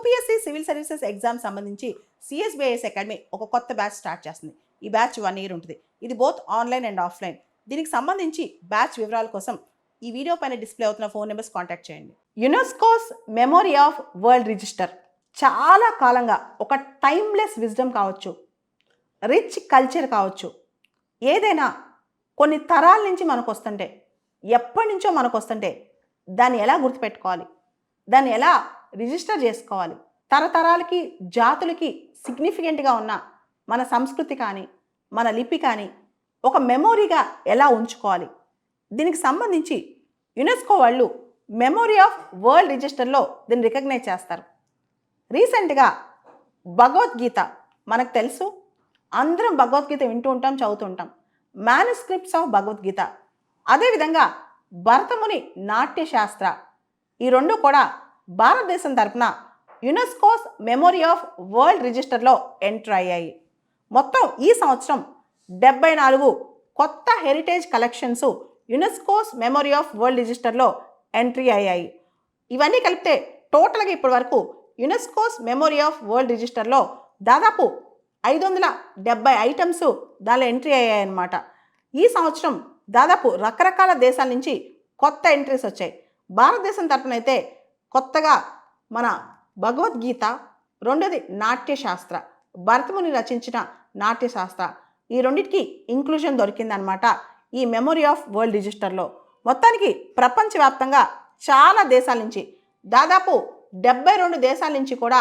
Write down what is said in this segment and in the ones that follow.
UPSC civil services exam సంబంధించి CSBIS academy ఒక కొత్త బ్యాచ్ స్టార్ట్ చేస్తుంది. ఈ బ్యాచ్ 1 ఇయర్ ఉంటుంది. ఇది బోత్ ఆన్లైన్ అండ్ ఆఫ్లైన్. దీనికి సంబంధించి బ్యాచ్ వివరాల కోసం ఈ వీడియో పైన డిస్ప్లే అవుతున్న ఫోన్ నెంబర్స్ కాంటాక్ట్ చేయండి. UNESCO's memory of world register చాలా కాలంగా ఒక టైమ్లెస్ విజ్డమ్ కావచ్చు, రిచ్ కల్చర్ కావచ్చు, ఏదైనా కొన్ని తరాల నుంచి మనకు వస్తుంటే, ఎప్పటి నుంచో మనకు వస్తుంటే దాన్ని ఎలా గుర్తుపెట్టుకోవాలి, దాన్ని ఎలా రిజిస్టర్ చేసుకోవాలి, తరతరాలకి జాతులకి సిగ్నిఫికెంట్గా ఉన్న మన సంస్కృతి కానీ మన లిపి కానీ ఒక మెమోరీగా ఎలా ఉంచుకోవాలి, దీనికి సంబంధించి యునెస్కో వాళ్ళు మెమోరీ ఆఫ్ వరల్డ్ రిజిస్టర్లో దీన్ని రికగ్నైజ్ చేస్తారు. రీసెంట్గా భగవద్గీత మనకు తెలుసు, అందరం భగవద్గీత వింటూ ఉంటాం, చదువుతూ ఉంటాం. మ్యానుస్క్రిప్ట్స్ ఆఫ్ భగవద్గీత, అదేవిధంగా భరతముని నాట్యశాస్త్ర, ఈ రెండు కూడా భారతదేశం తరపున యునెస్కోస్ మెమోరీ ఆఫ్ వరల్డ్ రిజిస్టర్లో ఎంటర్ అయ్యాయి. మొత్తం ఈ సంవత్సరం 74 కొత్త heritage collections UNESCO's memory of world రిజిస్టర్లో ఎంట్రీ అయ్యాయి. ఇవన్నీ కలిపితే టోటల్గా ఇప్పటి వరకు యునెస్కోస్ మెమోరీ ఆఫ్ వరల్డ్ రిజిస్టర్లో దాదాపు 570 ఐటమ్స్ దానిలో ఎంట్రీ అయ్యాయన్నమాట. ఈ సంవత్సరం దాదాపు రకరకాల దేశాల నుంచి కొత్త ఎంట్రీస్ వచ్చాయి. భారతదేశం తరపున అయితే కొత్తగా మన భగవద్గీత, రెండోది నాట్యశాస్త్ర, భరతముని రచించిన నాట్యశాస్త్ర, ఈ రెండింటికి ఇంక్లూజన్ దొరికిందనమాట ఈ మెమోరీ ఆఫ్ వరల్డ్ రిజిస్టర్లో. మొత్తానికి ప్రపంచవ్యాప్తంగా చాలా దేశాల నుంచి, దాదాపు 72 దేశాల నుంచి కూడా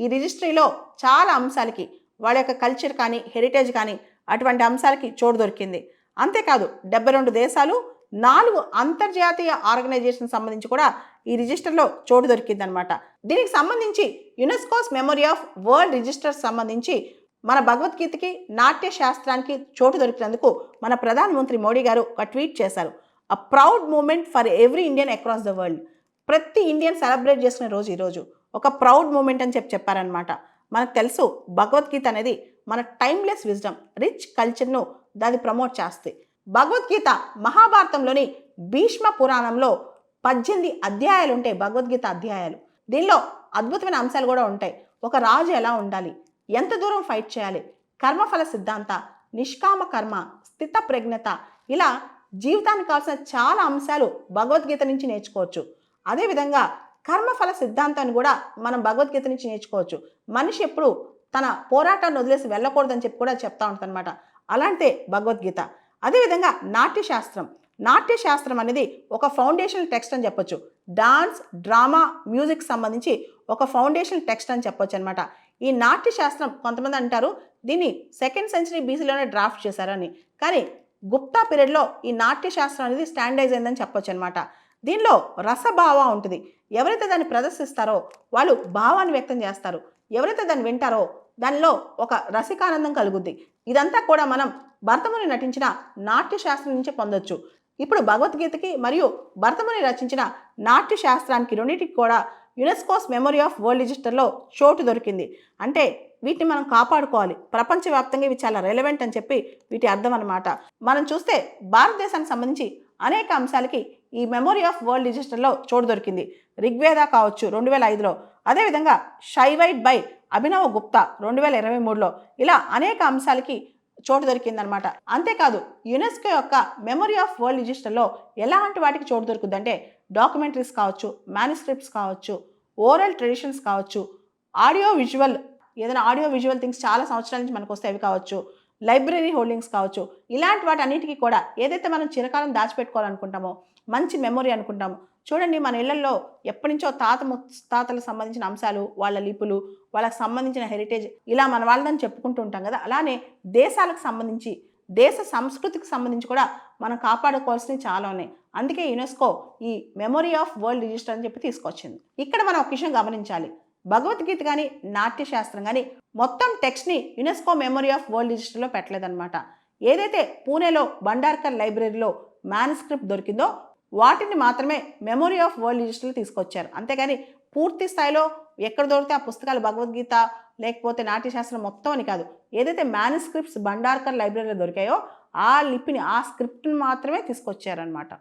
ఈ రిజిస్ట్రీలో చాలా అంశాలకి, వాళ్ళ యొక్క కల్చర్ కానీ హెరిటేజ్ కానీ అటువంటి అంశాలకి చోటు దొరికింది. అంతేకాదు 72 దేశాలు, 4 అంతర్జాతీయ ఆర్గనైజేషన్ సంబంధించి కూడా ఈ రిజిస్టర్లో చోటు దొరికిందనమాట. దీనికి సంబంధించి UNESCO's memory of world register సంబంధించి మన భగవద్గీతకి, నాట్యశాస్త్రానికి చోటు దొరికినందుకు మన ప్రధానమంత్రి మోడీ గారు ఒక ట్వీట్ చేశారు. A proud moment for every Indian across the world. ప్రతి ఇండియన్ సెలబ్రేట్ చేసుకునే రోజు ఈరోజు ఒక ప్రౌడ్ మూమెంట్ అని చెప్పారనమాట. మనకు తెలుసు భగవద్గీత అనేది మన టైమ్లెస్ విజ్డమ్, రిచ్ కల్చర్ను దాన్ని ప్రమోట్ చేస్తుంది. భగవద్గీత మహాభారతంలోని భీష్మ పురాణంలో 18 అధ్యాయాలు ఉంటాయి, భగవద్గీత అధ్యాయాలు. దీనిలో అద్భుతమైన అంశాలు కూడా ఉంటాయి. ఒక రాజు ఎలా ఉండాలి, ఎంత దూరం ఫైట్ చేయాలి, కర్మఫల సిద్ధాంత, నిష్కామ కర్మ, స్థిత ప్రజ్ఞత, ఇలా జీవితానికి కావాల్సిన చాలా అంశాలు భగవద్గీత నుంచి నేర్చుకోవచ్చు. అదేవిధంగా కర్మఫల సిద్ధాంతాన్ని కూడా మనం భగవద్గీత నుంచి నేర్చుకోవచ్చు. మనిషి ఎప్పుడు తన పోరాటాన్ని వదిలేసి వెళ్ళకూడదని చెప్పి కూడా చెప్తా ఉంటుందన్నమాట. అలాంటి భగవద్గీత. అదేవిధంగా నాట్యశాస్త్రం అనేది ఒక ఫౌండేషన్ టెక్స్ట్ అని చెప్పొచ్చు. డాన్స్, డ్రామా, మ్యూజిక్ సంబంధించి ఒక ఫౌండేషన్ టెక్స్ట్ అని చెప్పొచ్చు అనమాట. ఈ నాట్యశాస్త్రం కొంతమంది అంటారు దీన్ని 2nd సెంచరీ బీసీలోనే డ్రాఫ్ట్ చేశారని, కానీ గుప్తా పీరియడ్లో ఈ నాట్యశాస్త్రం అనేది స్టాండర్డైజ్ అయిందని చెప్పొచ్చు అనమాట. దీనిలో రసభావ ఉంటుంది. ఎవరైతే దాన్ని ప్రదర్శిస్తారో వాళ్ళు భావాన్ని వ్యక్తం చేస్తారు, ఎవరైతే దాన్ని వింటారో దానిలో ఒక రసికానందం కలుగుద్ది. ఇదంతా కూడా మనం భరతముని నటించిన నాట్యశాస్త్రం నుంచి పొందొచ్చు. ఇప్పుడు భగవద్గీతకి మరియు భరతముని రచించిన నాట్యశాస్త్రానికి రెండింటికి కూడా యునెస్కోస్ మెమోరీ ఆఫ్ వరల్డ్ రిజిస్టర్లో చోటు దొరికింది. అంటే వీటిని మనం కాపాడుకోవాలి, ప్రపంచవ్యాప్తంగా ఇవి చాలా రెలవెంట్ అని చెప్పి వీటి అర్థం అనమాట. మనం చూస్తే భారతదేశానికి సంబంధించి అనేక అంశాలకి ఈ మెమోరీ ఆఫ్ వరల్డ్ రిజిస్టర్లో చోటు దొరికింది. ఋగ్వేద కావచ్చు 2005లో, అదేవిధంగా షైవైట్ బై అభినవ్ గుప్తా 2023లో, ఇలా అనేక అంశాలకి చోటు దొరికిందనమాట. అంతేకాదు యునెస్కో యొక్క మెమోరీ ఆఫ్ వరల్డ్ రిజిస్టర్లో ఎలాంటి వాటికి చోటు దొరుకుతుందంటే డాక్యుమెంటరీస్ కావచ్చు, మ్యానుస్క్రిప్ట్స్ కావచ్చు, ఓరల్ ట్రెడిషన్స్ కావచ్చు, ఏదైనా ఆడియో విజువల్ థింగ్స్ చాలా సంవత్సరాల నుంచి మనకు వస్తే అవి కావచ్చు, లైబ్రరీ హోల్డింగ్స్ కావచ్చు, ఇలాంటి వాటి అన్నిటికీ కూడా ఏదైతే మనం చిరకాలం దాచిపెట్టుకోవాలనుకుంటామో, మంచి మెమొరీ అనుకుంటామో, చూడండి మన ఇళ్లలో ఎప్పటి నుంచో తాతలకు సంబంధించిన అంశాలు, వాళ్ళ లిపులు, వాళ్ళకి సంబంధించిన హెరిటేజ్, ఇలా మన వాళ్ళని చెప్పుకుంటూ ఉంటాం కదా. అలానే దేశాలకు సంబంధించి, దేశ సంస్కృతికి సంబంధించి కూడా మనం కాపాడుకోవాల్సినవి చాలా ఉన్నాయి. అందుకే యునెస్కో ఈ మెమోరీ ఆఫ్ వరల్డ్ రిజిస్టర్ అని చెప్పి తీసుకొచ్చింది. ఇక్కడ మనం ఒక విషయం గమనించాలి, భగవద్గీత కానీ నాట్యశాస్త్రం కానీ మొత్తం టెక్స్ట్ని యునెస్కో మెమోరీ ఆఫ్ వరల్డ్ రిజిస్టర్లో పెట్టలేదన్నమాట. ఏదైతే పూణేలో భండార్కర్ లైబ్రరీలో మ్యానుస్క్రిప్ట్ దొరికిందో వాటిని మాత్రమే మెమోరీ ఆఫ్ వరల్డ్ రిజిస్టర్లో తీసుకొచ్చారు. అంతేగాని పూర్తి స్థాయిలో ఎక్కడ దొరికితే ఆ పుస్తకాలు భగవద్గీత లేకపోతే నాట్యశాస్త్రం మొత్తం అని కాదు, ఏదైతే మ్యానుస్క్రిప్ట్స్ భండార్కర్ లైబ్రరీలో దొరికాయో ఆ లిపిని, ఆ స్క్రిప్ట్ని మాత్రమే తీసుకొచ్చారనమాట.